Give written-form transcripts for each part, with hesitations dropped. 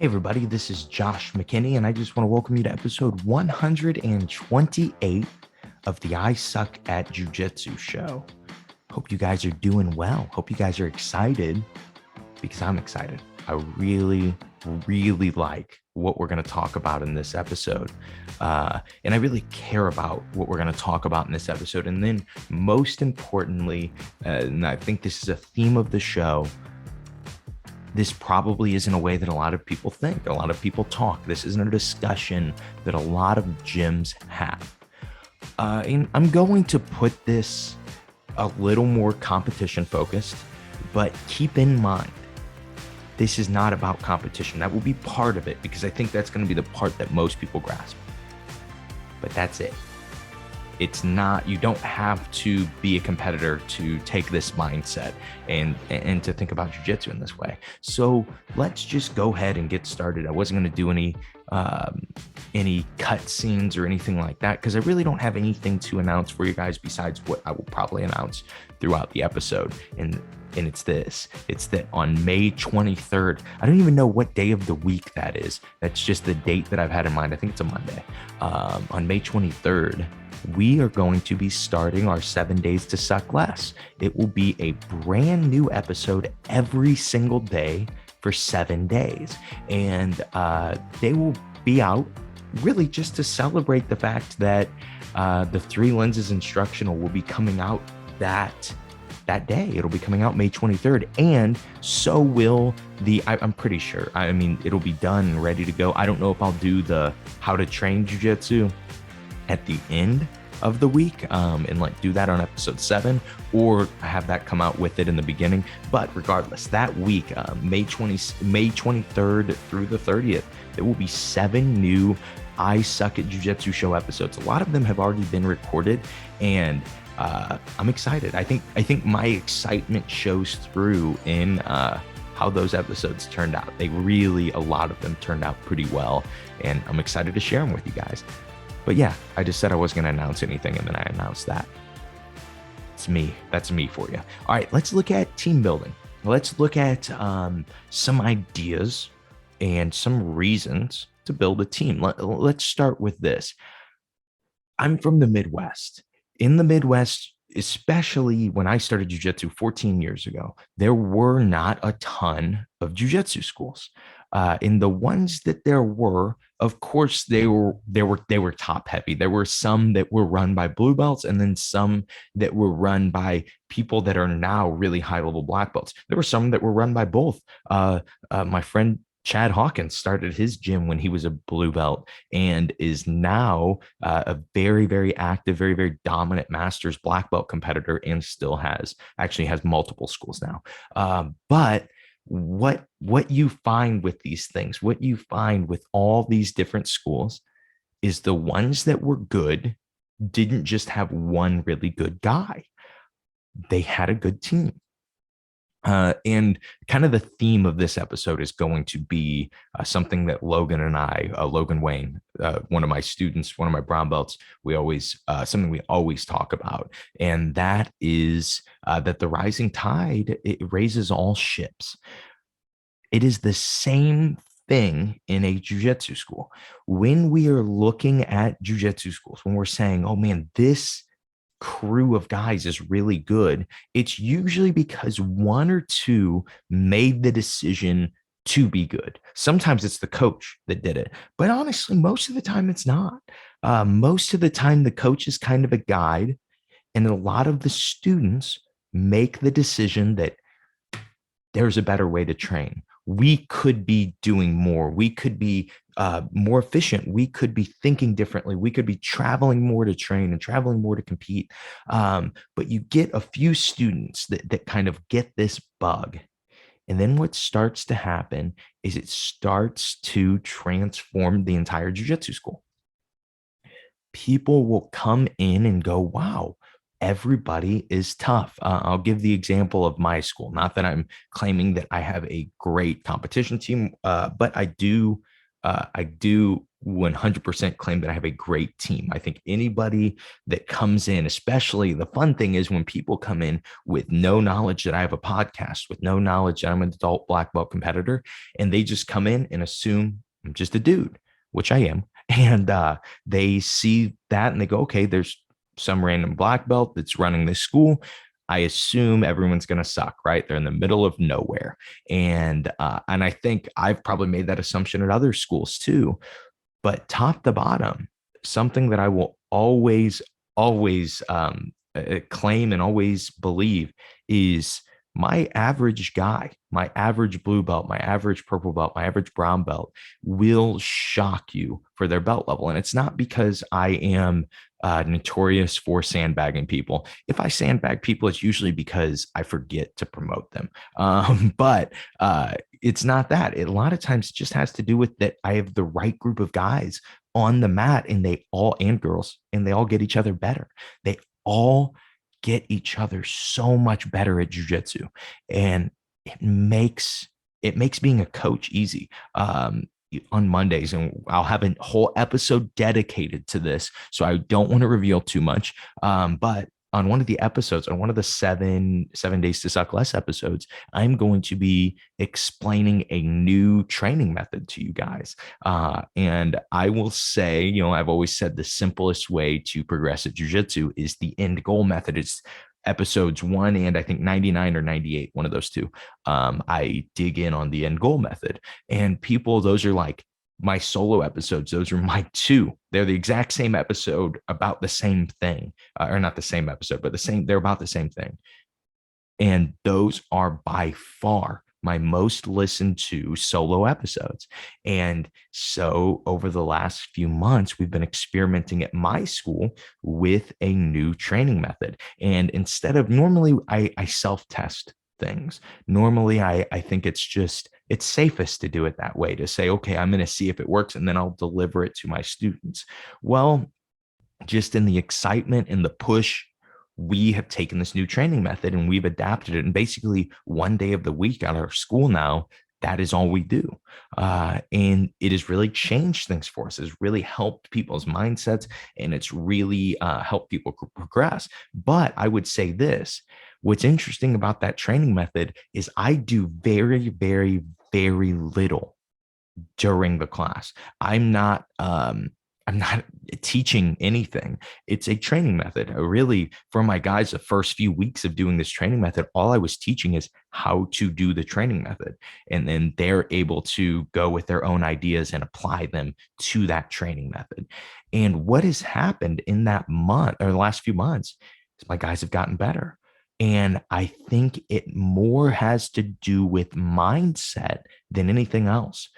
Hey everybody, this is Josh McKinney, and I just want to welcome you to episode 128 of the I Suck at Jiu-Jitsu show. Hope you guys are doing well. Hope you guys are excited because I'm excited. I really, really like what we're going to talk about in this episode. And I really care about what we're going to talk about in this episode. And then most importantly, and I think this is a theme of the show, this probably isn't a way that a lot of people think, a lot of people talk. This isn't a discussion that a lot of gyms have. And I'm going to put this a little more competition focused, but keep in mind, this is not about competition. That will be part of it because I think that's going to be the part that most people grasp. But that's it. It's not, you don't have to be a competitor to take this mindset and to think about jiu-jitsu in this way. So let's just go ahead and get started. I wasn't going to do any cut scenes or anything like that because I really don't have anything to announce for you guys besides what I will probably announce throughout the episode. And it's that on May 23rd, I don't even know what day of the week that is. That's just the date that I've had in mind. I think it's a Monday. On May 23rd, we are going to be starting our 7 days to suck less. It will be a brand new episode every single day for 7 days. And they will be out really just to celebrate the fact that the Three Lenses Instructional will be coming out that day. It'll be coming out May 23rd. And so will I'm pretty sure, I mean, it'll be done and ready to go. I don't know if I'll do the how to train jiu-jitsu at the end of the week and like do that on episode 7 or have that come out with it in the beginning. But regardless, that week, May 23rd through the 30th, there will be 7 new I Suck at Jiu-Jitsu show episodes. A lot of them have already been recorded and I'm excited. I think my excitement shows through in how those episodes turned out. A lot of them turned out pretty well, and I'm excited to share them with you guys. But yeah, I just said I wasn't going to announce anything, and then I announced that. It's me. That's me for you. All right, let's look at team building. Let's look at some ideas and some reasons to build a team. Let's start with this. I'm from the Midwest. In the Midwest, especially when I started jiu-jitsu 14 years ago, there were not a ton of jiu-jitsu schools. In the ones that there were, of course, they were top heavy. There were some that were run by blue belts, and then some that were run by people that are now really high level black belts. There were some that were run by both. My friend Chad Hawkins started his gym when he was a blue belt and is now a very, very active, very, very dominant masters black belt competitor and still has multiple schools now. But what you find with these things, what you find with all these different schools is the ones that were good didn't just have one really good guy. They had a good team. And kind of the theme of this episode is going to be something that Logan Wayne, one of my students, one of my brown belts, something we always talk about. And that is that the rising tide, it raises all ships. It is the same thing in a jiu-jitsu school. When we are looking at jiu-jitsu schools, when we're saying, oh man, this crew of guys is really good, it's usually because one or two made the decision to be good. Sometimes it's the coach that did it, but honestly, most of the time it's not. Most of the time, the coach is kind of a guide, and a lot of the students make the decision that there's a better way to train. We could be doing more. We could be more efficient. We could be thinking differently. We could be traveling more to train and traveling more to compete. But you get a few students that kind of get this bug. And then what starts to happen is it starts to transform the entire jiu-jitsu school. People will come in and go, wow, everybody is tough. I'll give the example of my school. Not that I'm claiming that I have a great competition team, but I do 100% claim that I have a great team. I think anybody that comes in, especially the fun thing is when people come in with no knowledge that I have a podcast, with no knowledge that I'm an adult black belt competitor, and they just come in and assume I'm just a dude, which I am. And they see that and they go, okay, there's some random black belt that's running this school. I assume everyone's going to suck, right? They're in the middle of nowhere. And I think I've probably made that assumption at other schools too. But top to bottom, something that I will always claim and always believe is my average guy, my average blue belt, my average purple belt, my average brown belt will shock you for their belt level. And it's not because I am notorious for sandbagging people. If I sandbag people, it's usually because I forget to promote them. But it's not that. A lot of times it just has to do with that I have the right group of guys on the mat and they all, and girls, and they all get each other better. They all get each other so much better at jujitsu. And it makes being a coach easy. On Mondays, and I'll have a whole episode dedicated to this. So I don't want to reveal too much. But on one of the episodes, on one of the seven days to suck less episodes, I'm going to be explaining a new training method to you guys. And I will say, I've always said the simplest way to progress at jujitsu is the end goal method. It's episodes 1 and I think 99 or 98, one of those two. I dig in on the end goal method, and people, those are like my solo episodes. Those are my two. They're the exact same episode about the same thing, or not the same episode, but they're about the same thing. And those are by far my most listened to solo episodes. And so over the last few months, we've been experimenting at my school with a new training method. And instead of normally I self-test things. Normally I think it's safest to do it that way, to say, okay, I'm going to see if it works and then I'll deliver it to my students. Well, just in the excitement and the push, we have taken this new training method and we've adapted it. And basically, one day of the week at our school now, that is all we do. And it has really changed things for us. It's really helped people's mindsets, and it's really helped people progress. But I would say this: what's interesting about that training method is I do very, very, very little during the class. I'm not teaching anything. It's a training method. Really, for my guys, the first few weeks of doing this training method, all I was teaching is how to do the training method. And then they're able to go with their own ideas and apply them to that training method. And what has happened in that month or the last few months is my guys have gotten better. And I think it more has to do with mindset than anything else.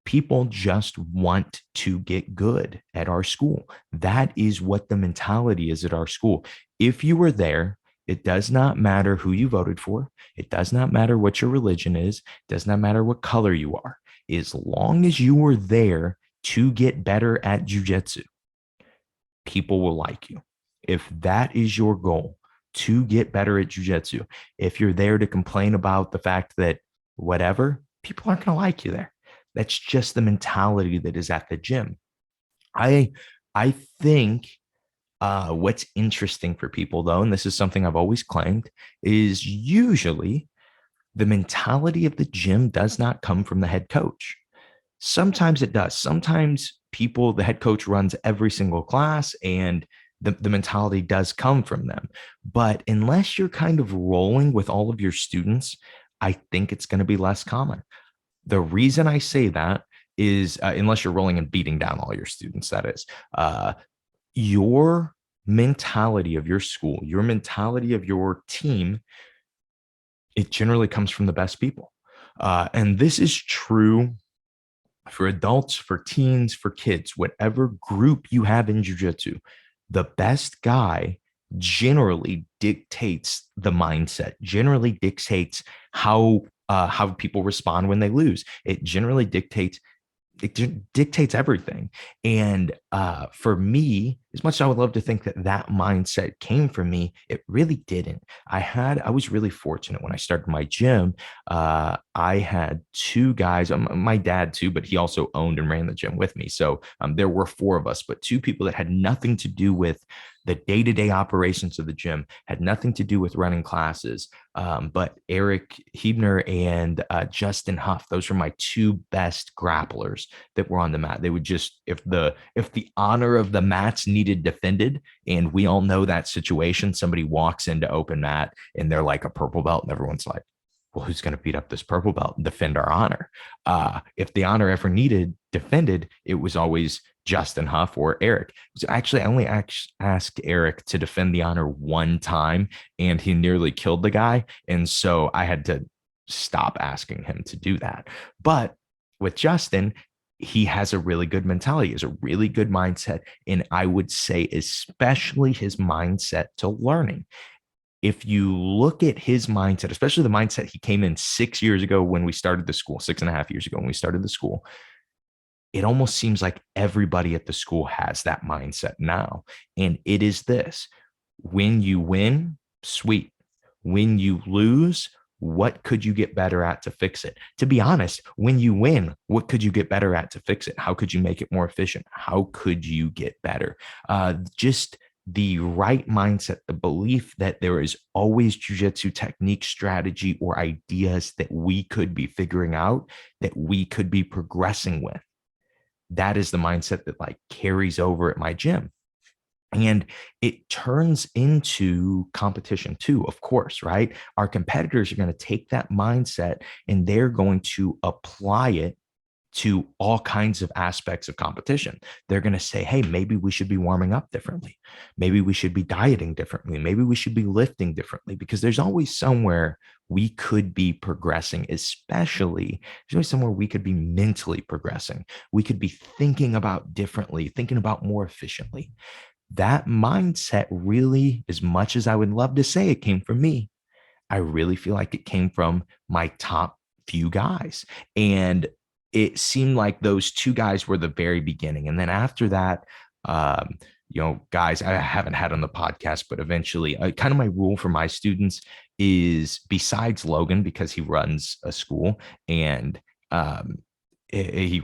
People just want to get good at our school. That is what the mentality is at our school. If you were there, it does not matter who you voted for. It does not matter what your religion is. It does not matter what color you are. As long as you were there to get better at jujitsu, people will like you. If that is your goal, to get better at jujitsu, if you're there to complain about the fact that whatever, people aren't going to like you there. That's just the mentality that is at the gym. I think what's interesting for people, though, and this is something I've always claimed, is usually the mentality of the gym does not come from the head coach. Sometimes it does. Sometimes the head coach runs every single class and the mentality does come from them. But unless you're kind of rolling with all of your students, I think it's going to be less common. The reason I say that is, unless you're rolling and beating down all your students, that is, your mentality of your school, your mentality of your team, it generally comes from the best people. And this is true for adults, for teens, for kids, whatever group you have in jiu-jitsu. The best guy generally dictates the mindset, generally dictates how people respond when they lose. It generally dictates everything. And for me, as much as I would love to think that that mindset came from me, it really didn't. I was really fortunate when I started my gym. I had two guys, my dad too, but he also owned and ran the gym with me. So there were four of us, but two people that had nothing to do with the day-to-day operations of the gym, had nothing to do with running classes. But Eric Hebner and Justin Huff, those were my two best grapplers that were on the mat. They would just, if the honor of the mats needed defended, and we all know that situation, somebody walks into open mat and they're like a purple belt, and everyone's like, well, who's going to beat up this purple belt and defend our honor? If the honor ever needed defended, it was always Justin Huff or Eric. So actually, I only asked Eric to defend the honor one time, and he nearly killed the guy. And so I had to stop asking him to do that. But with Justin, he has a really good mentality, he has a really good mindset. And I would say, especially his mindset to learning. If you look at his mindset, especially the mindset he came in 6 years ago when we started the school, 6.5 years ago when we started the school, it almost seems like everybody at the school has that mindset now. And it is this: when you win, sweet. When you lose, what could you get better at to fix it? To be honest, when you win, what could you get better at to fix it? How could you make it more efficient? How could you get better? Just the right mindset, the belief that there is always jujitsu technique, strategy, or ideas that we could be figuring out, that we could be progressing with. That is the mindset that like carries over at my gym. And it turns into competition too, of course, right? Our competitors are going to take that mindset and they're going to apply it to all kinds of aspects of competition. They're going to say, hey, maybe we should be warming up differently. Maybe we should be dieting differently. Maybe we should be lifting differently, because there's always somewhere we could be progressing, especially there's always somewhere we could be mentally progressing. We could be thinking about differently, thinking about more efficiently. That mindset really, as much as I would love to say it came from me, I really feel like it came from my top few guys. And it seemed like those two guys were the very beginning. And then after that, guys I haven't had on the podcast, but eventually, kind of my rule for my students is, besides Logan, because he runs a school and he,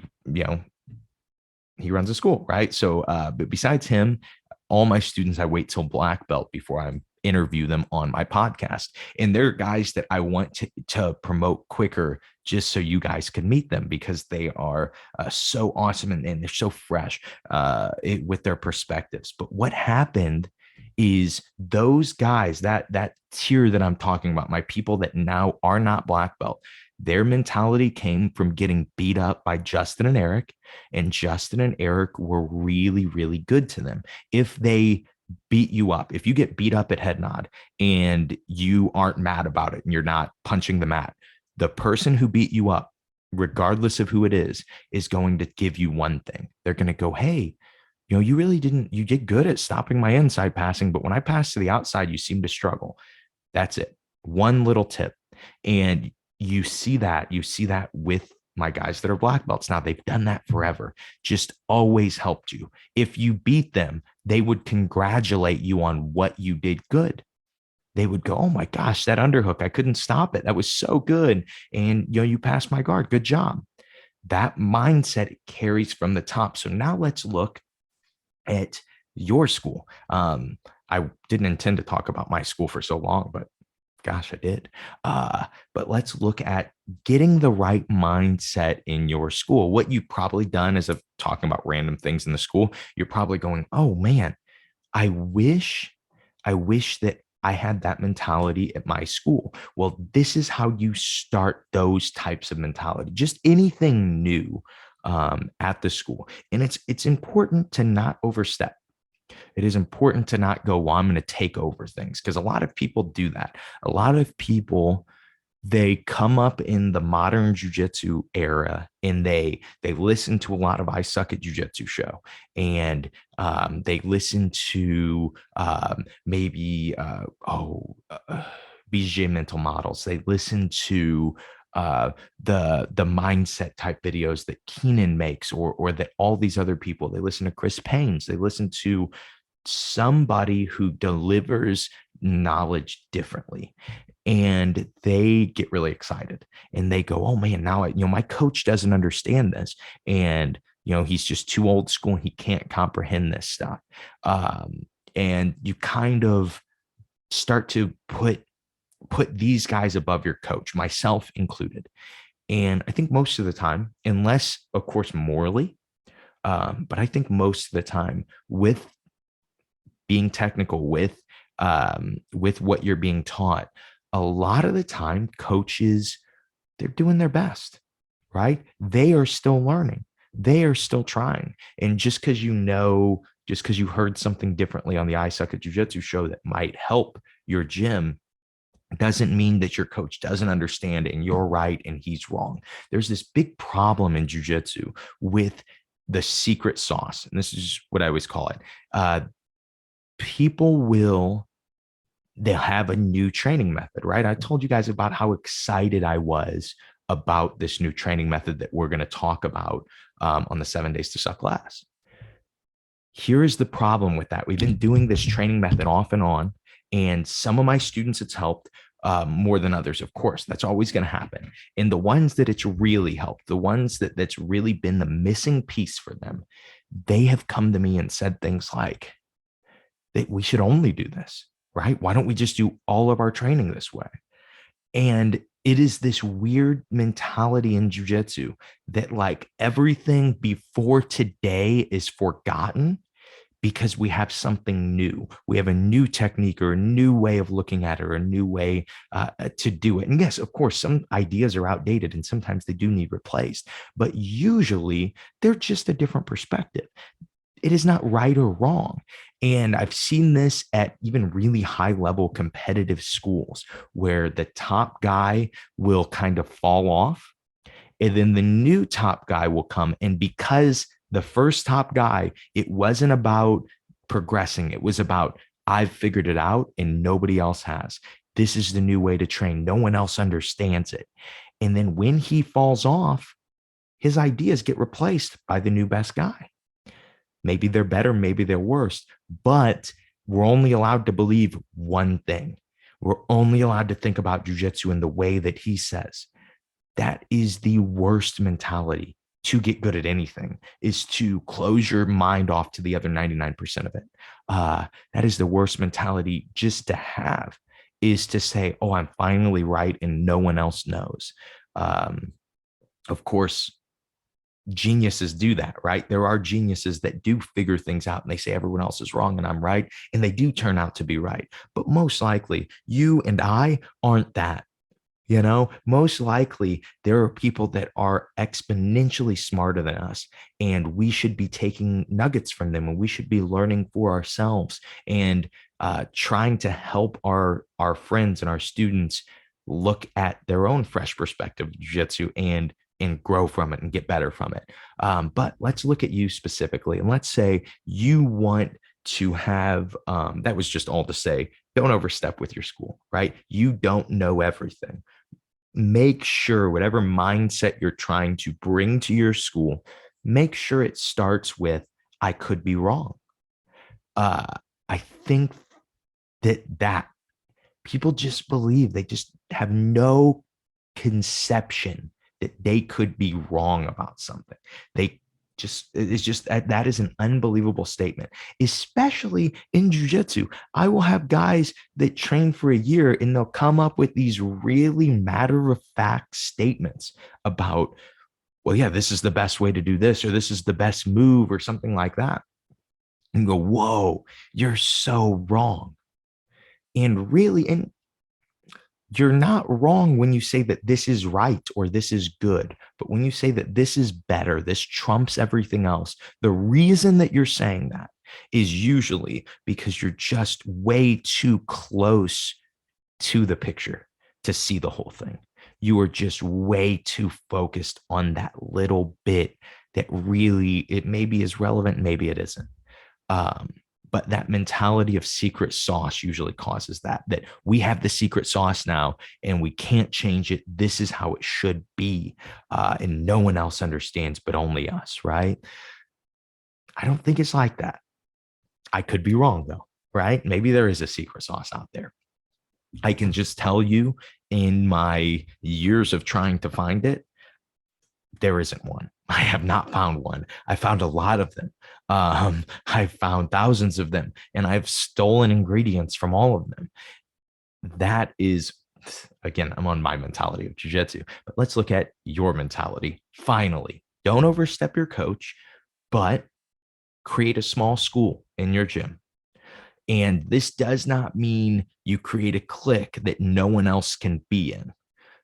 he runs a school, right? So, but besides him, all my students, I wait till black belt before I interview them on my podcast. And they're guys that I want to promote quicker, just so you guys can meet them, because they are so awesome, and they're so fresh with their perspectives. But what happened is, those guys, that tier that I'm talking about, my people that now are not black belt, their mentality came from getting beat up by Justin and Eric, and Justin and Eric were really, really good to them. If they beat you up, if you get beat up at head nod and you aren't mad about it and you're not punching the mat, the person who beat you up, regardless of who it is going to give you one thing. They're going to go, hey, you did good at stopping my inside passing, but when I pass to the outside, you seem to struggle. That's it. One little tip. And you see that with my guys that are black belts. Now, they've done that forever, just always helped you. If you beat them, they would congratulate you on what you did good. They would go, oh my gosh, that underhook, I couldn't stop it. That was so good. And you passed my guard. Good job. That mindset carries from the top. So now let's look at your school. I didn't intend to talk about my school for so long, but gosh, I did. But let's look at getting the right mindset in your school. What you've probably done is, of talking about random things in the school, you're probably going, oh man, I wish that I had that mentality at my school. Well, this is how you start those types of mentality, just anything new at the school. And it's important to not overstep. It is important to not go, well, I'm going to take over things, because a lot of people do that. A lot of people, they come up in the modern jujitsu era and they listen to a lot of I Suck at Jiu-Jitsu show, and they listen to maybe BJJ mental models. They listen to the mindset type videos that Keenan makes, or that all these other people. They listen to Chris Payne's. They listen to somebody who delivers knowledge differently, and they get really excited and they go, oh man, now my coach doesn't understand this, and he's just too old school and he can't comprehend this stuff. And you kind of start to put these guys above your coach, myself included. And I think most of the time, unless of course morally, but I think most of the time, with being technical, with what you're being taught, a lot of the time coaches, they're doing their best, right? They are still learning, they are still trying. And just because just because you heard something differently on the I Suck at Jiu-Jitsu show that might help your gym, doesn't mean that your coach doesn't understand and you're right and he's wrong. There's this big problem in jiu-jitsu with the secret sauce, and this is what I always call it. People they'll have a new training method, right? I told you guys about how excited I was about this new training method that we're going to talk about on the 7 Days to Suck class. Here is the problem with that. We've been doing this training method off and on, and some of my students it's helped more than others. Of course, that's always going to happen. And the ones that it's really helped, the ones that's really been the missing piece for them, they have come to me and said things like, that we should only do this, right? Why don't we just do all of our training this way? And it is this weird mentality in jiu-jitsu that like everything before today is forgotten because we have something new. We have a new technique or a new way of looking at it or a new way to do it. And yes, of course, some ideas are outdated and sometimes they do need replaced, but usually they're just a different perspective. It is not right or wrong. And I've seen this at even really high level competitive schools where the top guy will kind of fall off, and then the new top guy will come. And because the first top guy, it wasn't about progressing, it was about, I've figured it out and nobody else has. This is the new way to train. No one else understands it. And then when he falls off, his ideas get replaced by the new best guy. Maybe they're better, maybe they're worse, but we're only allowed to believe one thing. We're only allowed to think about jiu-jitsu in the way that he says. That is the worst mentality to get good at anything, is to close your mind off to the other 99% of it. That is the worst mentality just to have, is to say, oh, I'm finally right and no one else knows. Of course, geniuses do that, right? There are geniuses that do figure things out and they say everyone else is wrong and I'm right. And they do turn out to be right. But most likely you and I aren't that. Most likely there are people that are exponentially smarter than us, and we should be taking nuggets from them, and we should be learning for ourselves and trying to help our friends and our students look at their own fresh perspective of jiu-jitsu and grow from it and get better from it. But let's look at you specifically, and let's say you want to have, that was just all to say, don't overstep with your school, right? You don't know everything. Make sure whatever mindset you're trying to bring to your school, make sure it starts with, I could be wrong. I think that people just believe, they just have no conception that they could be wrong about something. It's just that is an unbelievable statement, especially in jiu-jitsu. I will have guys that train for a year and they'll come up with these really matter-of-fact statements about, well, yeah, this is the best way to do this, or this is the best move, or something like that. And go, whoa, you're so wrong. And really, and you're not wrong when you say that this is right or this is good, but when you say that this is better, this trumps everything else, the reason that you're saying that is usually because you're just way too close to the picture to see the whole thing. You are just way too focused on that little bit that really, it maybe is relevant, maybe it isn't. But that mentality of secret sauce usually causes that we have the secret sauce now and we can't change it. This is how it should be. And no one else understands but only us, right? I don't think it's like that. I could be wrong though, right? Maybe there is a secret sauce out there. I can just tell you in my years of trying to find it, there isn't one. I have not found one. I found a lot of them. I've found thousands of them, and I've stolen ingredients from all of them. That is, again, I'm on my mentality of jujitsu, but let's look at your mentality. Finally, don't overstep your coach, but create a small school in your gym. And this does not mean you create a clique that no one else can be in.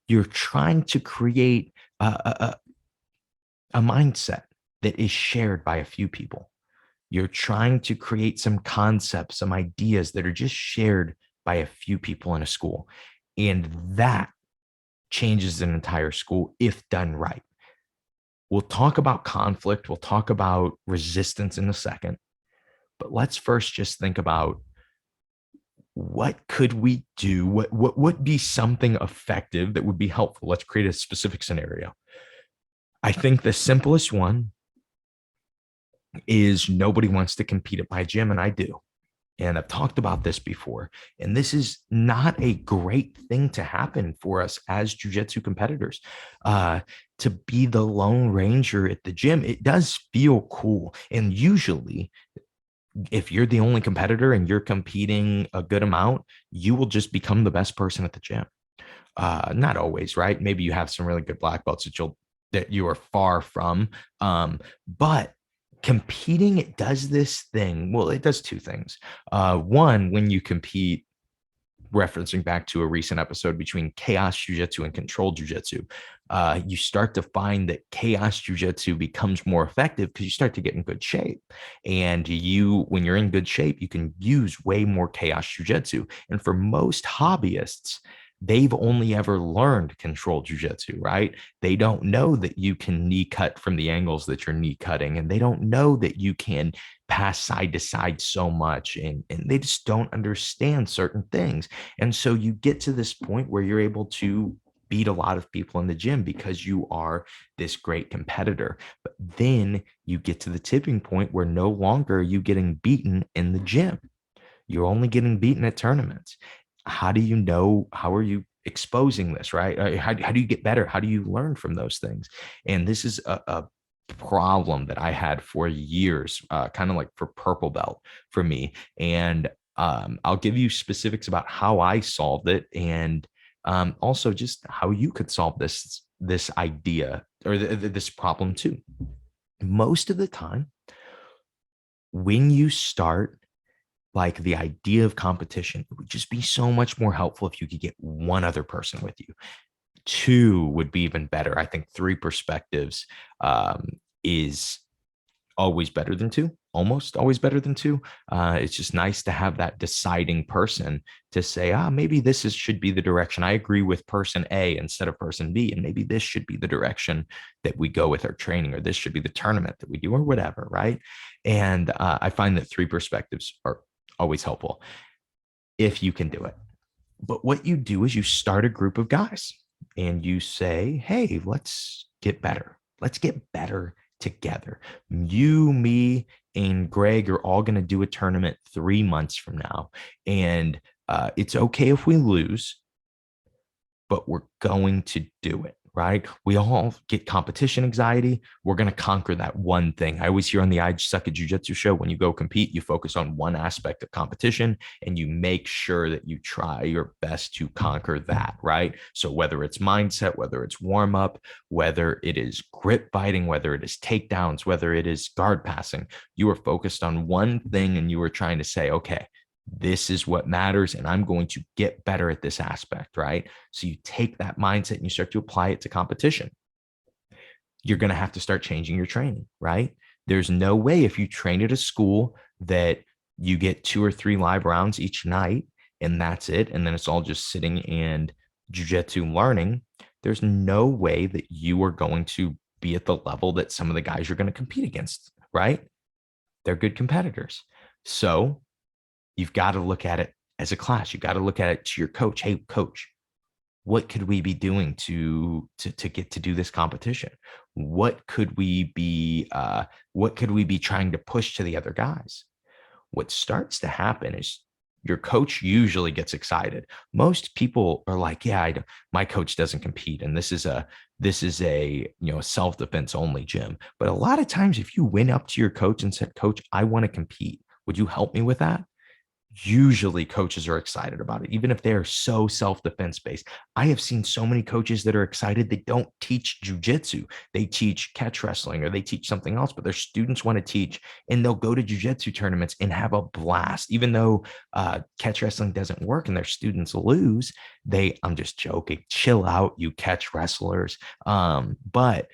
You're trying to create a mindset that is shared by a few people. You're trying to create some concepts, some ideas that are just shared by a few people in a school. And that changes an entire school if done right. We'll talk about conflict, we'll talk about resistance in a second, but let's first just think about what could we do? What would be something effective that would be helpful? Let's create a specific scenario. I think the simplest one is nobody wants to compete at my gym, and I do. And I've talked about this before. And this is not a great thing to happen for us as jujitsu competitors. To be the lone ranger at the gym, it does feel cool. And usually, if you're the only competitor and you're competing a good amount, you will just become the best person at the gym. Not always, right? Maybe you have some really good black belts that you are far from. But competing, it does this thing. Well, it does two things. One, when you compete, referencing back to a recent episode between chaos jujitsu and control jujitsu, you start to find that chaos jujitsu becomes more effective because you start to get in good shape. And when you're in good shape, you can use way more chaos jujitsu. And for most hobbyists, they've only ever learned control jujitsu, right? They don't know that you can knee cut from the angles that you're knee cutting, and they don't know that you can pass side to side so much, and they just don't understand certain things. And so you get to this point where you're able to beat a lot of people in the gym because you are this great competitor. But then you get to the tipping point where no longer are you getting beaten in the gym. You're only getting beaten at tournaments. How do you know? How are you exposing this, right? How do you get better? How do you learn from those things? And this is a problem that I had for years, kind of like for purple belt for me. And I'll give you specifics about how I solved it, and also just how you could solve this idea or this problem too. Most of the time, when you start, like, the idea of competition, it would just be so much more helpful if you could get one other person with you. Two would be even better. I think three perspectives is always better than two, almost always better than two. It's just nice to have that deciding person to say, maybe should be the direction. I agree with person A instead of person B, and maybe this should be the direction that we go with our training, or this should be the tournament that we do, or whatever, right? And I find that three perspectives are always helpful if you can do it. But what you do is you start a group of guys and you say, hey, let's get better. Let's get better together. You, me, and Greg are all going to do a tournament 3 months from now. And it's okay if we lose, but we're going to do it, right? We all get competition anxiety. We're going to conquer that one thing. I always hear on the I Suck at Jiu-Jitsu show, when you go compete, you focus on one aspect of competition and you make sure that you try your best to conquer that, right? So whether it's mindset, whether it's warm up, whether it is grip fighting, whether it is takedowns, whether it is guard passing, you are focused on one thing and you are trying to say, okay, this is what matters, and I'm going to get better at this aspect, right? So you take that mindset and you start to apply it to competition. You're going to have to start changing your training, right? There's no way, if you train at a school that you get 2 or 3 live rounds each night and that's it, and then it's all just sitting and jujitsu learning, there's no way that you are going to be at the level that some of the guys you're going to compete against, right? They're good competitors. So you've got to look at it as a class. You've got to look at it to your coach. Hey, coach, what could we be doing to get to do this competition? What could we be trying to push to the other guys? what starts to happen is your coach usually gets excited. Most people are like, yeah, my coach doesn't compete. And this is a self-defense only gym. But a lot of times if you went up to your coach and said, coach, I want to compete, would you help me with that? Usually coaches are excited about it, even if they are so self-defense based. I have seen so many coaches that are excited that don't teach jujitsu. They teach catch wrestling or they teach something else, but their students want to teach, and they'll go to jujitsu tournaments and have a blast. Even though catch wrestling doesn't work and their students lose, I'm just joking. Chill out, you catch wrestlers. But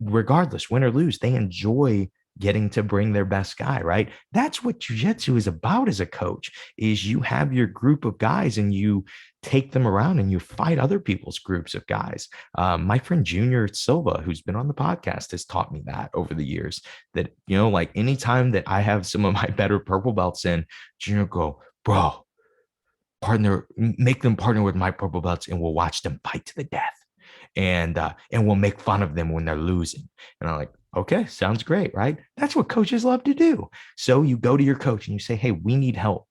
regardless, win or lose, they enjoy getting to bring their best guy, right? That's what jujitsu is about as a coach, is you have your group of guys and you take them around and you fight other people's groups of guys. My friend Junior Silva, who's been on the podcast, has taught me that over the years, that, like anytime that I have some of my better purple belts in, Junior go, bro, make them partner with my purple belts and we'll watch them fight to the death. And we'll make fun of them when they're losing. And I'm like, okay, sounds great, right? That's what coaches love to do. So you go to your coach and you say, hey, we need help.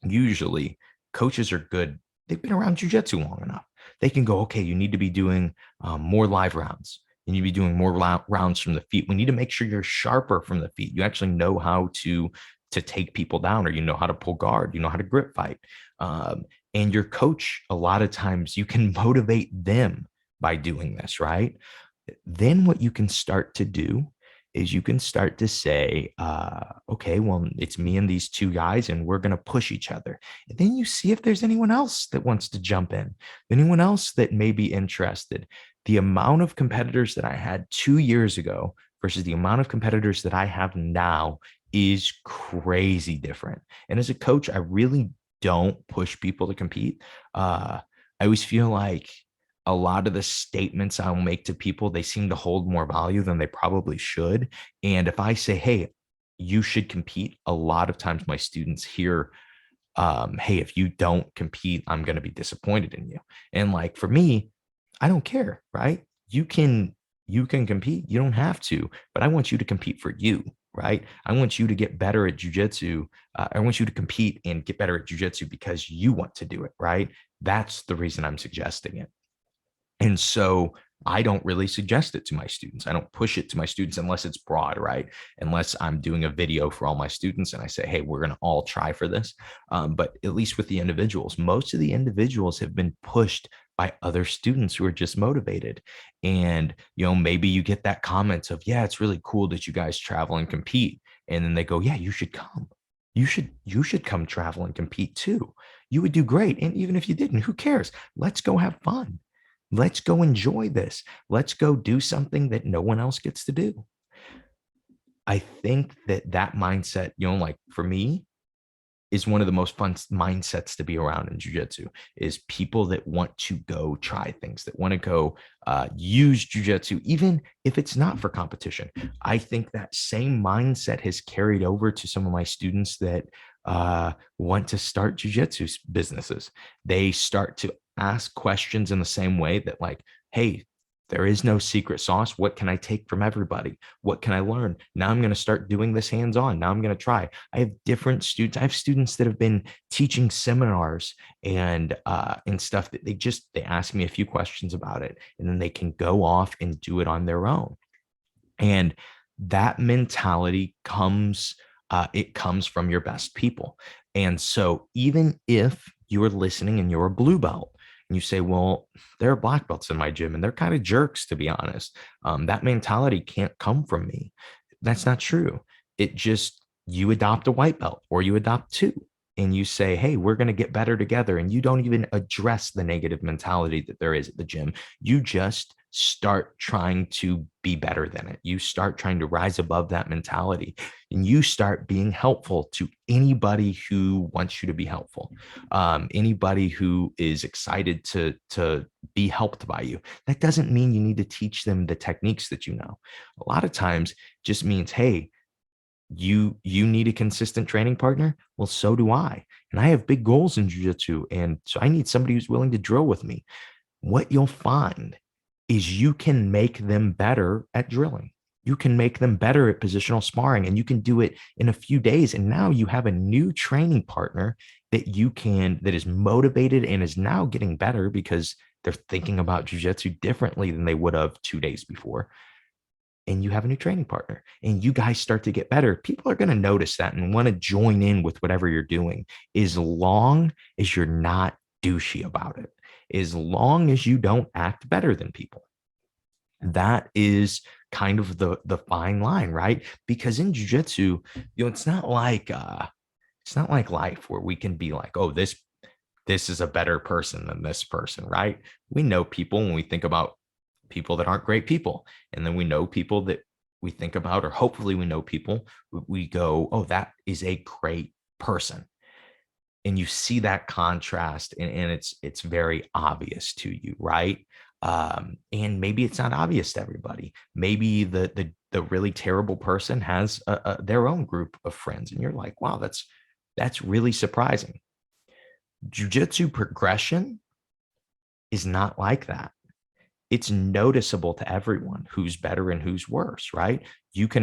Usually coaches are good. They've been around jujitsu long enough. They can go, okay, you need to be doing more live rounds. You need to be doing more rounds from the feet. We need to make sure you're sharper from the feet. You actually know how to take people down, or you know how to pull guard, you know how to grip fight. And your coach, a lot of times you can motivate them by doing this, right? Then what you can start to do is you can start to say, okay, well, it's me and these two guys, and we're going to push each other. And then you see if there's anyone else that wants to jump in, anyone else that may be interested. The amount of competitors that I had 2 years ago versus the amount of competitors that I have now is crazy different. And as a coach, I really don't push people to compete. I always feel like a lot of the statements I'll make to people, they seem to hold more value than they probably should. And if I say, hey, you should compete, a lot of times my students hear, hey, if you don't compete, I'm going to be disappointed in you. And like, for me, I don't care, right? You can compete. You don't have to, but I want you to compete for you, right? I want you to get better at jujitsu. I want you to compete and get better at jujitsu because you want to do it, right? That's the reason I'm suggesting it. And so I don't really suggest it to my students. I don't push it to my students unless it's broad, right? Unless I'm doing a video for all my students and I say, hey, we're going to all try for this. But at least with the individuals, most of the individuals have been pushed by other students who are just motivated. And, maybe you get that comment of, yeah, it's really cool that you guys travel and compete. And then they go, yeah, you should come. You should come travel and compete too. You would do great. And even if you didn't, who cares? Let's go have fun. Let's go enjoy this. Let's go do something that no one else gets to do. I think that mindset, like for me, is one of the most fun mindsets to be around in jiu-jitsu, is people that want to go try things, that want to go use jiu-jitsu, even if it's not for competition. I think that same mindset has carried over to some of my students that want to start jiu-jitsu businesses. They start to ask questions in the same way that, like, hey, there is no secret sauce. What can I take from everybody? What can I learn? Now I'm going to start doing this hands-on. Now I'm going to try. I have different students. I have students that have been teaching seminars and stuff that they ask me a few questions about it, and then they can go off and do it on their own. And that mentality comes from your best people. And so even if you are listening and you're a blue belt, and you say, well, there are black belts in my gym and they're kind of jerks, to be honest. That mentality can't come from me. That's not true. It just, you adopt a white belt or you adopt two and you say, hey, we're going to get better together. And you don't even address the negative mentality that there is at the gym. You just start trying to be better than it. You start trying to rise above that mentality, and you start being helpful to anybody who wants you to be helpful. Anybody who is excited to be helped by you. That doesn't mean you need to teach them the techniques that you know. A lot of times just means, hey, you need a consistent training partner. Well, so do I. And I have big goals in jiu-jitsu. And so I need somebody who's willing to drill with me. What you'll find is you can make them better at drilling. you can make them better at positional sparring, and you can do it in a few days. And now you have a new training partner that is motivated and is now getting better because they're thinking about jujitsu differently than they would have 2 days before. And you have a new training partner and you guys start to get better. People are going to notice that and want to join in with whatever you're doing, as long as you're not douchey about it, as long as you don't act better than people. That is kind of the fine line, right? Because in jiu-jitsu, it's not like life where we can be like, oh, this is a better person than this person, right? We know people when we think about people that aren't great people. And then we know people that we think about, or hopefully we know people, we go, oh, that is a great person. And you see that contrast, and it's very obvious to you, right? And maybe it's not obvious to everybody. Maybe the really terrible person has their own group of friends, and you're like, wow, that's really surprising. Jiu-jitsu progression is not like that. It's noticeable to everyone who's better and who's worse, right?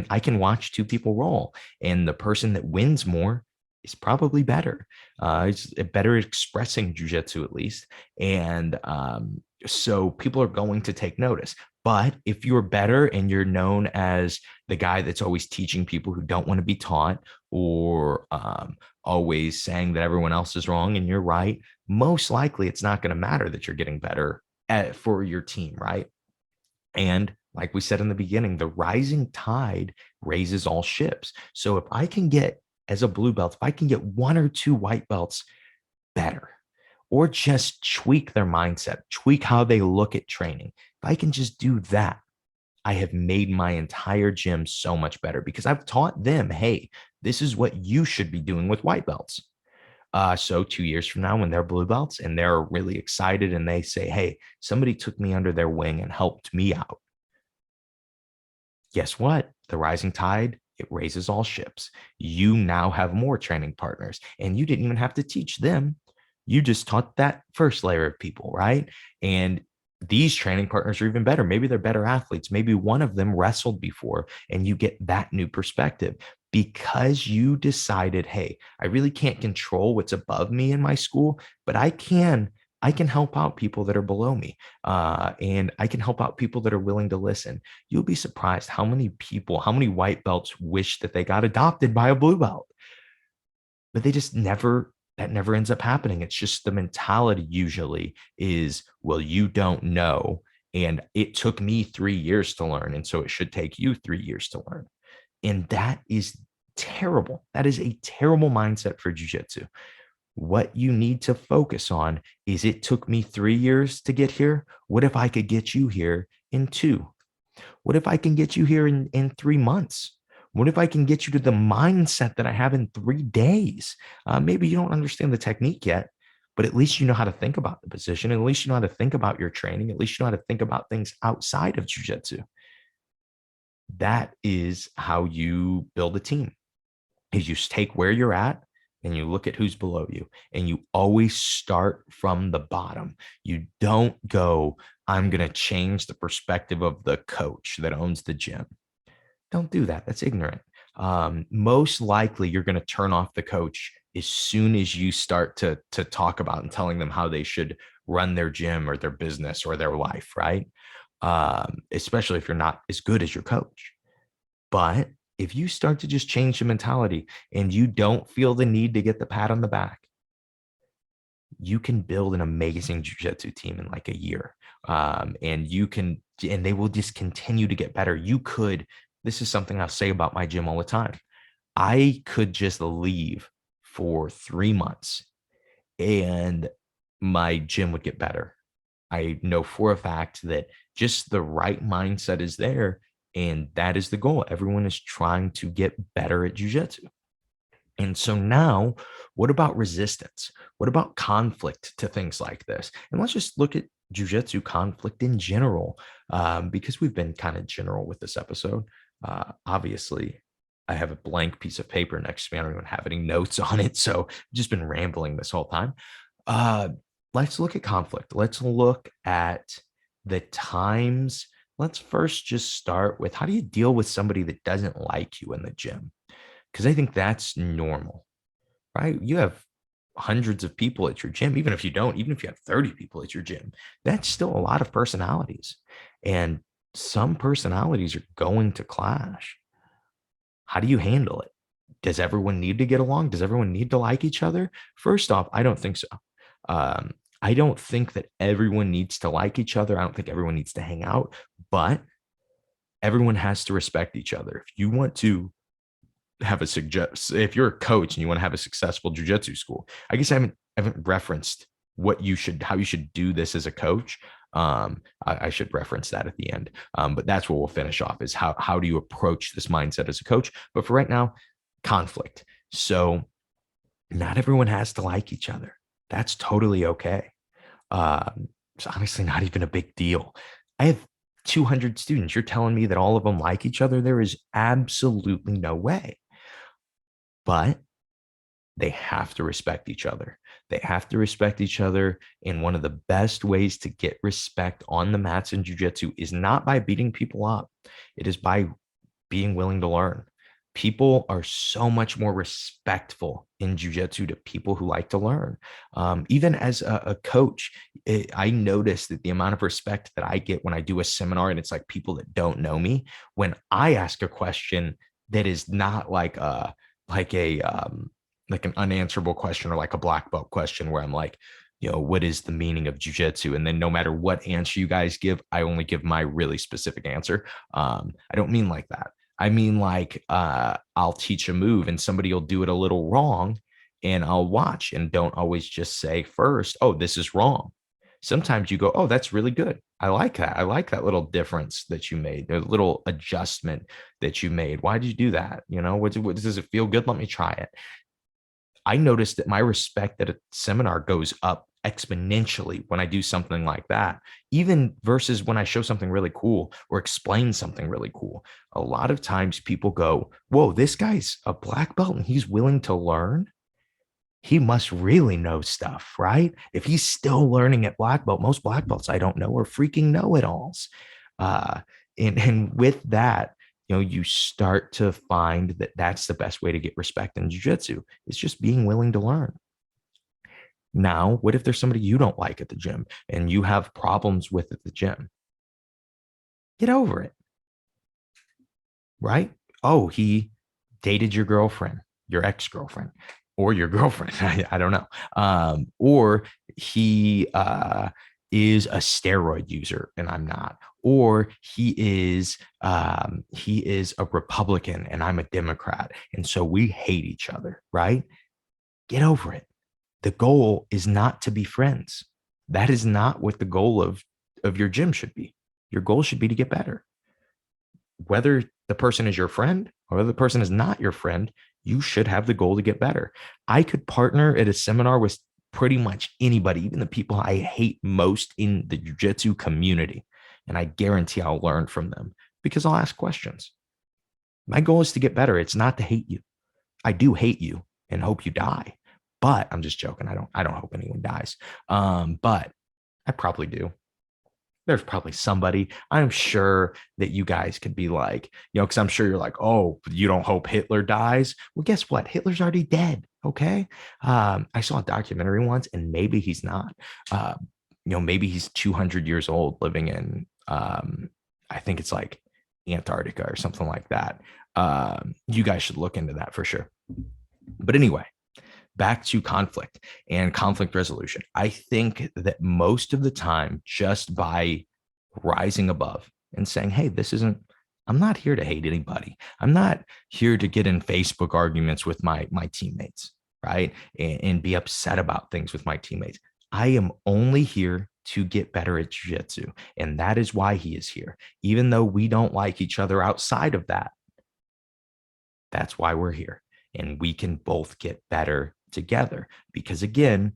I can watch two people roll, and the person that wins more is probably better. It's better expressing jujitsu at least. And so people are going to take notice. But if you're better and you're known as the guy that's always teaching people who don't want to be taught, or always saying that everyone else is wrong and you're right, most likely it's not going to matter that you're getting better for your team, right? And like we said in the beginning, the rising tide raises all ships. So if I can get, as a blue belt, if I can get one or two white belts better, or just tweak their mindset, tweak how they look at training, if I can just do that, I have made my entire gym so much better, because I've taught them, hey, this is what you should be doing with white belts. So 2 years from now, when they're blue belts and they're really excited and they say, hey, somebody took me under their wing and helped me out, guess what? The rising tide, it raises all ships. You now have more training partners, and you didn't even have to teach them. You just taught that first layer of people, right? And these training partners are even better. Maybe they're better athletes. Maybe one of them wrestled before, and you get that new perspective because you decided, hey, I really can't control what's above me in my school, but I can help out people that are below me, and I can help out people that are willing to listen. You'll be surprised how many people, how many white belts wish that they got adopted by a blue belt, but they just never, that never ends up happening. It's just the mentality usually is, well, you don't know. And it took me 3 years to learn. And so it should take you 3 years to learn. And that is terrible. That is a terrible mindset for jujitsu. What you need to focus on is, it took me 3 years to get here. What if I could get you here in 2? What if I can get you here in 3 months? What if I can get you to the mindset that I have in 3 days? Maybe you don't understand the technique yet, but at least you know how to think about the position. At least you know how to think about your training. At least you know how to think about things outside of jujitsu. That is how you build a team. Is you take where you're at and you look at who's below you, and you always start from the bottom. You don't go, I'm going to change the perspective of the coach that owns the gym. Don't do that. That's ignorant. Most likely you're going to turn off the coach as soon as you start to talk about and telling them how they should run their gym or their business or their life, right? Especially if you're not as good as your coach. But if you start to just change the mentality and you don't feel the need to get the pat on the back, you can build an amazing jiu-jitsu team in like a year. And they will just continue to get better. This is something I'll say about my gym all the time. I could just leave for 3 months and my gym would get better. I know for a fact that just the right mindset is there. And that is the goal. Everyone is trying to get better at jiu-jitsu. And so now, what about resistance? What about conflict to things like this? And let's just look at jiu-jitsu conflict in general, because we've been kind of general with this episode. Obviously, I have a blank piece of paper next to me. I don't even have any notes on it. So I've just been rambling this whole time. Let's look at conflict. Let's look at the times let's first just start with, how do you deal with somebody that doesn't like you in the gym? Because I think that's normal, right? You have hundreds of people at your gym. Even if you don't, even if you have 30 people at your gym, that's still a lot of personalities. And some personalities are going to clash. How do you handle it? Does everyone need to get along? Does everyone need to like each other? First off, I don't think so. Um, I don't think that everyone needs to like each other. I don't think everyone needs to hang out, but everyone has to respect each other. If you want to have a suggest, if you're a coach and you want to have a successful jujitsu school, I guess I haven't referenced how you should do this as a coach. I should reference that at the end. But that's what we'll finish off, is how do you approach this mindset as a coach? But for right now, conflict. So not everyone has to like each other. That's totally okay. It's honestly not even a big deal. I have 200 students. You're telling me that all of them like each other? There is absolutely no way. But they have to respect each other. They have to respect each other. And one of the best ways to get respect on the mats in jiu-jitsu is not by beating people up. It is by being willing to learn. People are so much more respectful in jiu-jitsu to people who like to learn. Even as a coach, I notice that the amount of respect that I get when I do a seminar, and it's like people that don't know me, when I ask a question that is not like a like an unanswerable question, or like a black belt question where I'm like, what is the meaning of jujitsu? And then no matter what answer you guys give, I only give my really specific answer. I don't mean like that. I mean, like, I'll teach a move and somebody will do it a little wrong, and I'll watch and don't always just say first, oh, this is wrong. Sometimes you go, oh, that's really good. I like that. I like that little difference that you made, the little adjustment that you made. Why did you do that? What does it feel good? Let me try it. I noticed that my respect at a seminar goes up exponentially when I do something like that, even versus when I show something really cool or explain something really cool. A lot of times people go, whoa, this guy's a black belt and he's willing to learn. He must really know stuff, right? If he's still learning at black belt, most black belts I don't know are freaking know-it-alls. Uh, and with that, you start to find that that's the best way to get respect in jiu-jitsu. It's just being willing to learn. Now, what if there's somebody you don't like at the gym and you have problems with at the gym? Get over it, right? Oh, he dated your girlfriend, your ex-girlfriend, or your girlfriend. I don't know. Or he is a steroid user and I'm not. Or he is a Republican and I'm a Democrat. And so we hate each other, right? Get over it. The goal is not to be friends. That is not what the goal of your gym should be. Your goal should be to get better. Whether the person is your friend or whether the person is not your friend, you should have the goal to get better. I could partner at a seminar with pretty much anybody, even the people I hate most in the jiu-jitsu community. And I guarantee I'll learn from them because I'll ask questions. My goal is to get better. It's not to hate you. I do hate you and hope you die, but I'm just joking. I don't hope anyone dies. But I probably do. There's probably somebody. I'm sure that you guys could be like, because I'm sure you're like, oh, you don't hope Hitler dies. Well, guess what? Hitler's already dead. Okay. I saw a documentary once, and maybe he's not. Maybe he's 200 years old living in, I think it's like Antarctica or something like that. You guys should look into that for sure. But anyway, back to conflict and conflict resolution. I think that most of the time, just by rising above and saying, hey, I'm not here to hate anybody. I'm not here to get in Facebook arguments with my teammates, right? And be upset about things with my teammates. I am only here to get better at jiu-jitsu. And that is why he is here. Even though we don't like each other outside of that, that's why we're here. And we can both get better together, because again,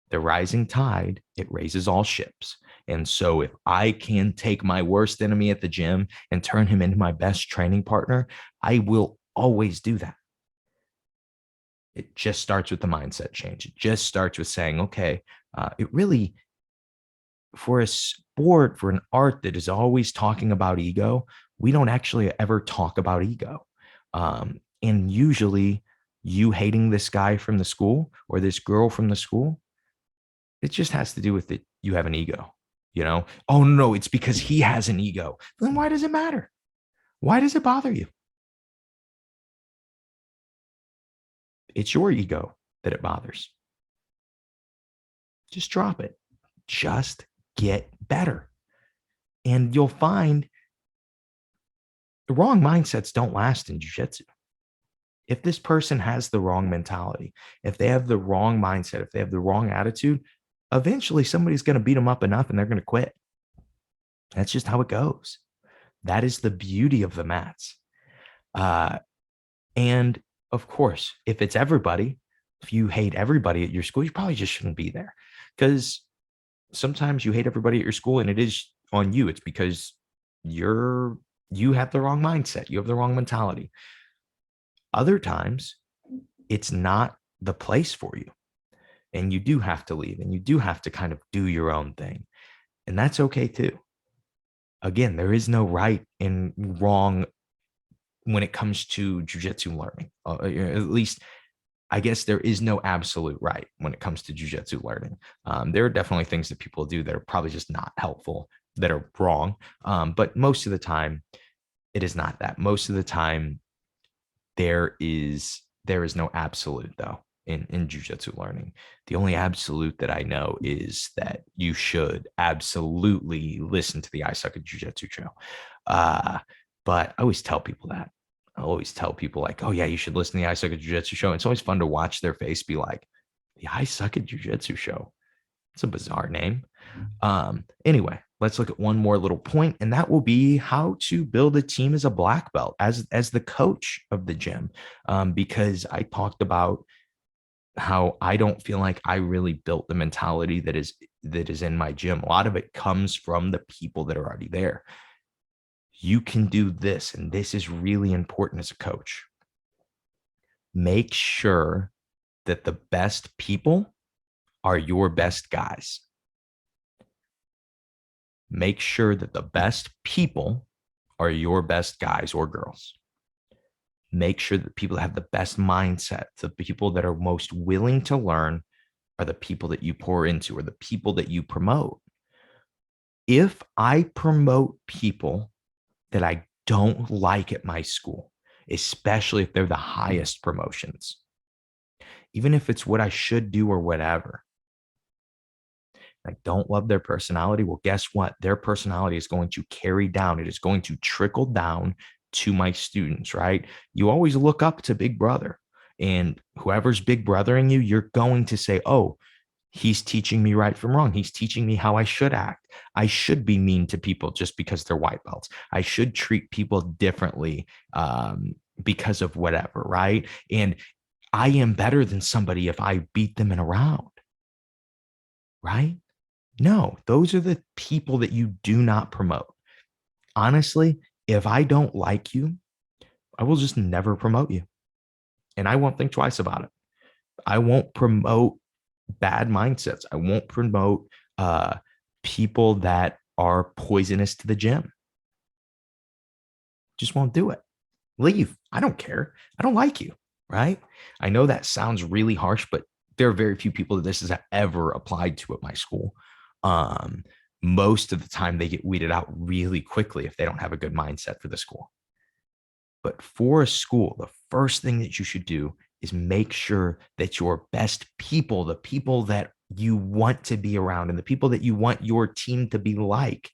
the rising tide, it raises all ships. And so if I can take my worst enemy at the gym and turn him into my best training partner, I will always do that. It just starts with the mindset change. It just starts with saying, okay, it really, for us, sport, for an art that is always talking about ego, we don't actually ever talk about ego. And usually, you hating this guy from the school or this girl from the school, it just has to do with it. You have an ego, Oh, no, it's because he has an ego. Then why does it matter? Why does it bother you? It's your ego that it bothers. Just drop it. Just get better. And you'll find the wrong mindsets don't last in jiu-jitsu. If this person has the wrong mentality, if they have the wrong mindset, if they have the wrong attitude, eventually somebody's going to beat them up enough and they're going to quit. That's just how it goes. That is the beauty of the mats. And of course, if it's everybody, if you hate everybody at your school, you probably just shouldn't be there, because sometimes you hate everybody at your school and it is on you. It's because you have the wrong mindset. You have the wrong mentality. Other times it's not the place for you and you do have to leave and you do have to kind of do your own thing. And that's okay too. Again, there is no right and wrong when it comes to jiu-jitsu learning. At least I guess there is no absolute right when it comes to jiu-jitsu learning. There are definitely things that people do that are probably just not helpful, that are wrong. But most of the time, it is not that. Most of the time, there is no absolute though in jiu-jitsu learning. The only absolute that I know is that you should absolutely listen to the I Suck at Jiu-Jitsu show. But I always tell people that. I always tell people like, oh yeah, you should listen to the I Suck at Jiu-Jitsu show. It's always fun to watch their face be like, the I Suck at Jiu-Jitsu show. It's a bizarre name. Anyway, let's look at one more little point, and that will be how to build a team as a black belt, as the coach of the gym. Because I talked about how I don't feel like I really built the mentality that is in my gym. A lot of it comes from the people that are already there. You can do this, and this is really important as a coach. Make sure that the best people are your best guys. Make sure that the best people are your best guys or girls. Make sure that people have the best mindset. The people that are most willing to learn are the people that you pour into, or the people that you promote. If I promote people that I don't like at my school, especially if they're the highest promotions, even if it's what I should do or whatever, I don't love their personality. Well, guess what? Their personality is going to carry down. It is going to trickle down to my students, right? You always look up to Big Brother, and whoever's Big Brothering you, you're going to say, oh, he's teaching me right from wrong. He's teaching me how I should act. I should be mean to people just because they're white belts. I should treat people differently because of whatever, right? And I am better than somebody if I beat them in a round, right? No, those are the people that you do not promote. Honestly, if I don't like you, I will just never promote you. And I won't think twice about it. I won't promote bad mindsets. I won't promote people that are poisonous to the gym. Just won't do it. Leave. I don't care. I don't like you, right? I know that sounds really harsh, but there are very few people that this has ever applied to at my school. Most of the time they get weeded out really quickly if they don't have a good mindset for the school. But for a school, the first thing that you should do is make sure that your best people, the people that you want to be around and the people that you want your team to be like,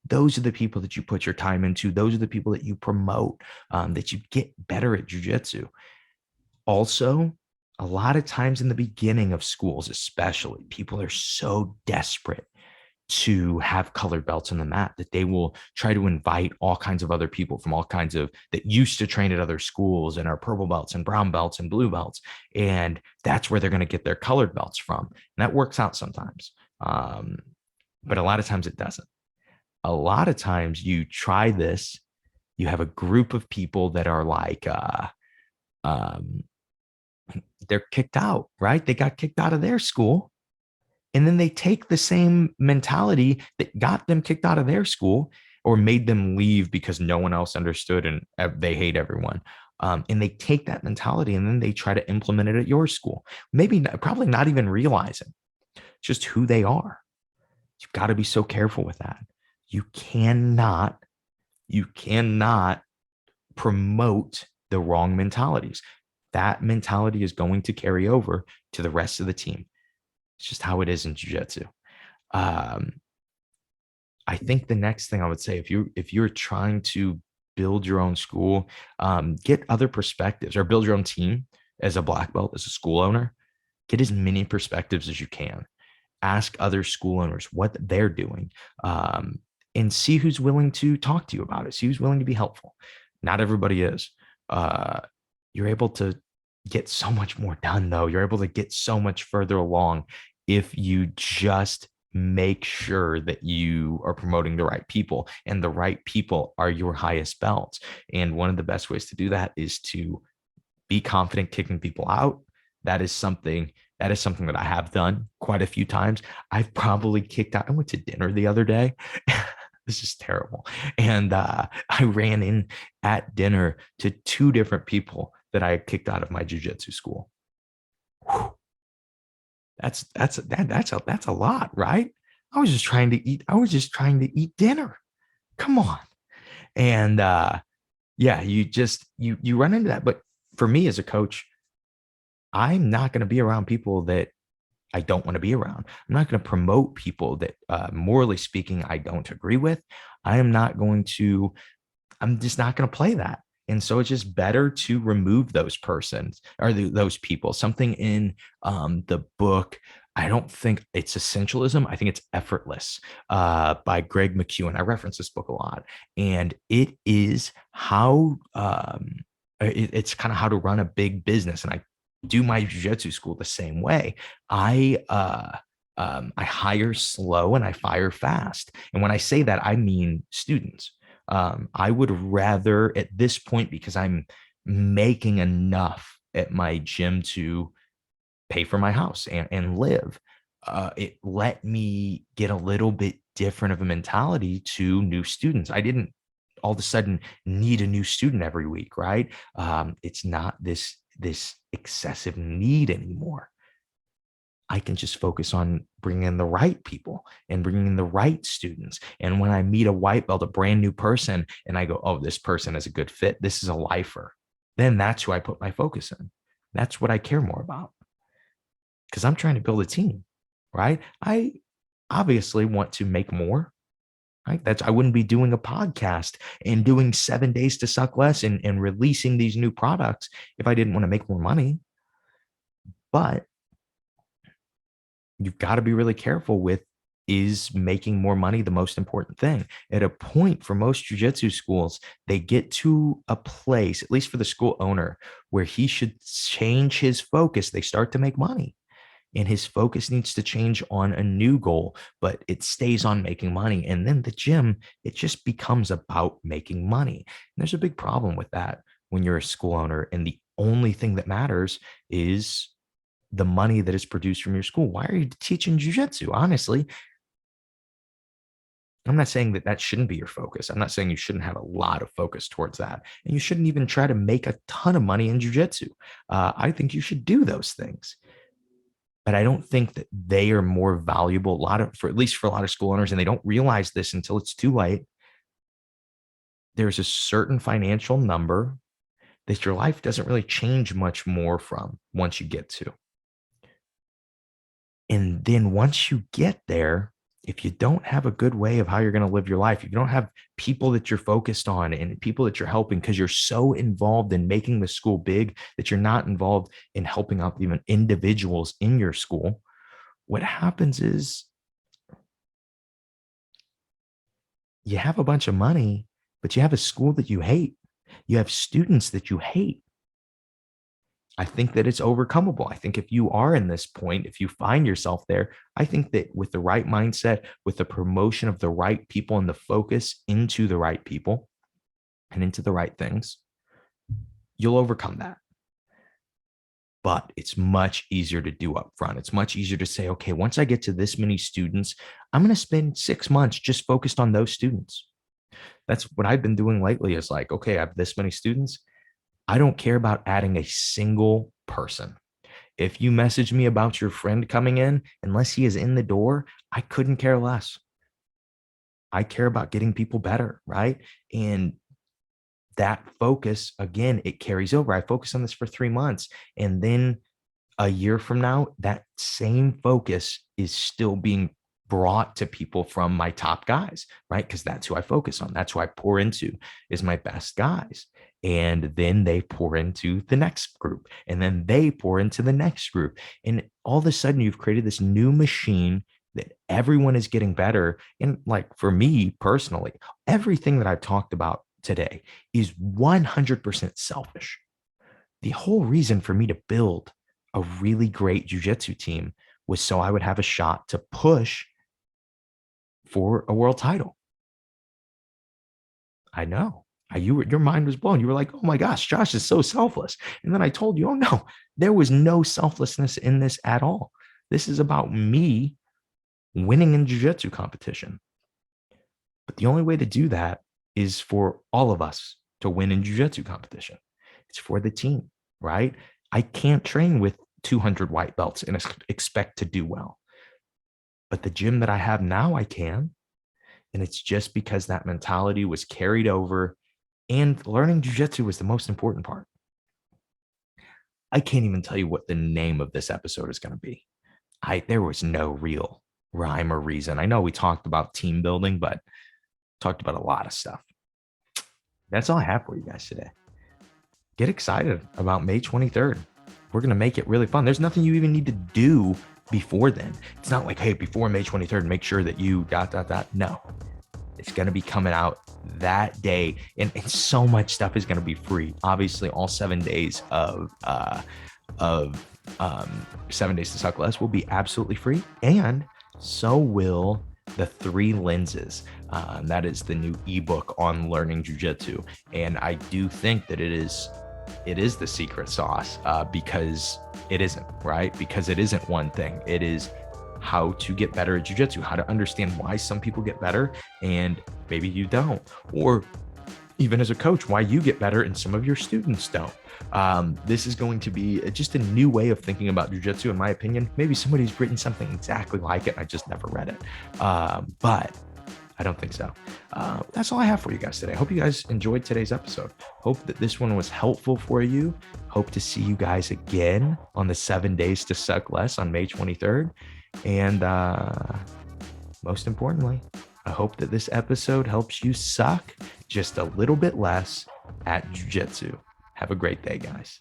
those are the people that you put your time into. Those are the people that you promote, that you get better at jiu-jitsu. Also, a lot of times in the beginning of schools, especially, people are so desperate to have colored belts on the mat that they will try to invite all kinds of other people from all kinds of that used to train at other schools and are purple belts and brown belts and blue belts. And that's where they're going to get their colored belts from. And that works out sometimes. But a lot of times it doesn't. A lot of times you try this, you have a group of people that are like, they're kicked out, right? They got kicked out of their school And then they take the same mentality that got them kicked out of their school or made them leave because no one else understood and they hate everyone. And they take that mentality and then they try to implement it at your school. Maybe probably not even realizing just who they are. You've got to be so careful with that. You cannot, you cannot promote the wrong mentalities. That mentality is going to carry over to the rest of the team. It's just how it is in jiu-jitsu. Um, I think the next thing I would say, if you're trying to build your own school, get other perspectives or build your own team as a black belt, as a school owner, get as many perspectives as you can. Ask other school owners what they're doing, and see who's willing to talk to you about it. See who's willing to be helpful. Not everybody is. Uh, you're able to get so much more done, though. You're able to get so much further along if you just make sure that you are promoting the right people, and the right people are your highest belts. And one of the best ways to do that is to be confident kicking people out. That is something that I have done quite a few times. I've probably kicked out. I went to dinner the other day. This is terrible. And I ran in at dinner to two different people that I had kicked out of my jiu-jitsu school. Whew. That's a lot, right? I was just trying to eat. I was just trying to eat dinner. Come on. And yeah, you run into that. But for me as a coach, I'm not going to be around people that I don't want to be around. I'm not going to promote people that, morally speaking, I don't agree with. I am not going to, I'm just not going to play that. And so it's just better to remove those persons or those people. Something in the book, I don't think it's essentialism. I think it's effortless, by Greg McKeown. I reference this book a lot, and it is how it's kind of how to run a big business. And I do my jiu-jitsu school the same way. I hire slow and I fire fast. And when I say that, I mean students. I would rather at this point, because I'm making enough at my gym to pay for my house and live, it let me get a little bit different of a mentality to new students. I didn't all of a sudden need a new student every week, right? It's not this excessive need anymore. I can just focus on bringing in the right people and bringing in the right students. And when I meet a white belt, a brand new person, and I go, oh, this person is a good fit, this is a lifer, then that's who I put my focus in. That's what I care more about, because I'm trying to build a team, right? I obviously want to make more. Right? I wouldn't be doing a podcast and doing 7 days to suck less and releasing these new products if I didn't want to make more money. But you've got to be really careful with, is making more money the most important thing? At a point for most jiu-jitsu schools, they get to a place, at least for the school owner, where he should change his focus. They start to make money, and his focus needs to change on a new goal, but it stays on making money. And then the gym, it just becomes about making money. And there's a big problem with that when you're a school owner and the only thing that matters is the money that is produced from your school. Why are you teaching jiu-jitsu? Honestly, I'm not saying that that shouldn't be your focus. I'm not saying you shouldn't have a lot of focus towards that. And you shouldn't even try to make a ton of money in jiu-jitsu. I think you should do those things, but I don't think that they are more valuable. For at least for a lot of school owners, and they don't realize this until it's too late. There's a certain financial number that your life doesn't really change much more from once you get to. And then once you get there, if you don't have a good way of how you're going to live your life, if you don't have people that you're focused on and people that you're helping, because you're so involved in making the school big that you're not involved in helping out even individuals in your school, what happens is you have a bunch of money, but you have a school that you hate. You have students that you hate. I think that it's overcomable. I think if you are in this point, if you find yourself there, I think that with the right mindset, with the promotion of the right people and the focus into the right people and into the right things, you'll overcome that. but it's much easier to do up front. It's much easier to say, okay, once I get to this many students, I'm going to spend 6 months just focused on those students. That's what I've been doing lately is like, okay, I have this many students. I don't care about adding a single person. If you message me about your friend coming in, unless he is in the door, I couldn't care less. I care about getting people better, right? And that focus, again, it carries over. I focus on this for 3 months. And then a year from now, that same focus is still being brought to people from my top guys, right? Because that's who I focus on. That's who I pour into is my best guys. And then they pour into the next group. And then they pour into the next group. And all of a sudden, you've created this new machine that everyone is getting better. And like for me personally, everything that I've talked about today is 100% selfish. The whole reason for me to build a really great jiu-jitsu team was so I would have a shot to push for a world title. I know. Your mind was blown. You were like, oh my gosh, Josh is so selfless. And then I told you, oh no, there was no selflessness in this at all. This is about me winning in jiu-jitsu competition. But the only way to do that is for all of us to win in jiu-jitsu competition. It's for the team, right? I can't train with 200 white belts and expect to do well. But the gym that I have now, I can. And it's just because that mentality was carried over and learning jiu-jitsu was the most important part. I can't even tell you what the name of this episode is going to be. There was no real rhyme or reason. I know we talked about team building, but talked about a lot of stuff. That's all I have for you guys today. Get excited about May 23rd. We're going to make it really fun. There's nothing you even need to do before then. It's not like, hey, before May 23rd, make sure that you ... No, it's going to be coming out that day. And so much stuff is going to be free. Obviously, all 7 days of 7 Days to Suck Less will be absolutely free. And so will the 3 lenses. That is the new ebook on learning jiu-jitsu. And I do think that it is the secret sauce because it isn't, right? Because it isn't one thing. It is how to get better at jiu-jitsu, how to understand why some people get better and maybe you don't, or even as a coach, why you get better and some of your students don't. This is going to be just a new way of thinking about jiu-jitsu, in my opinion. Maybe somebody's written something exactly like it. And I just never read it. But I don't think so. That's all I have for you guys today. I hope you guys enjoyed today's episode. Hope that this one was helpful for you. Hope to see you guys again on the 7 Days to Suck Less on May 23rd. And most importantly, I hope that this episode helps you suck just a little bit less at jiu-jitsu. Have a great day, guys.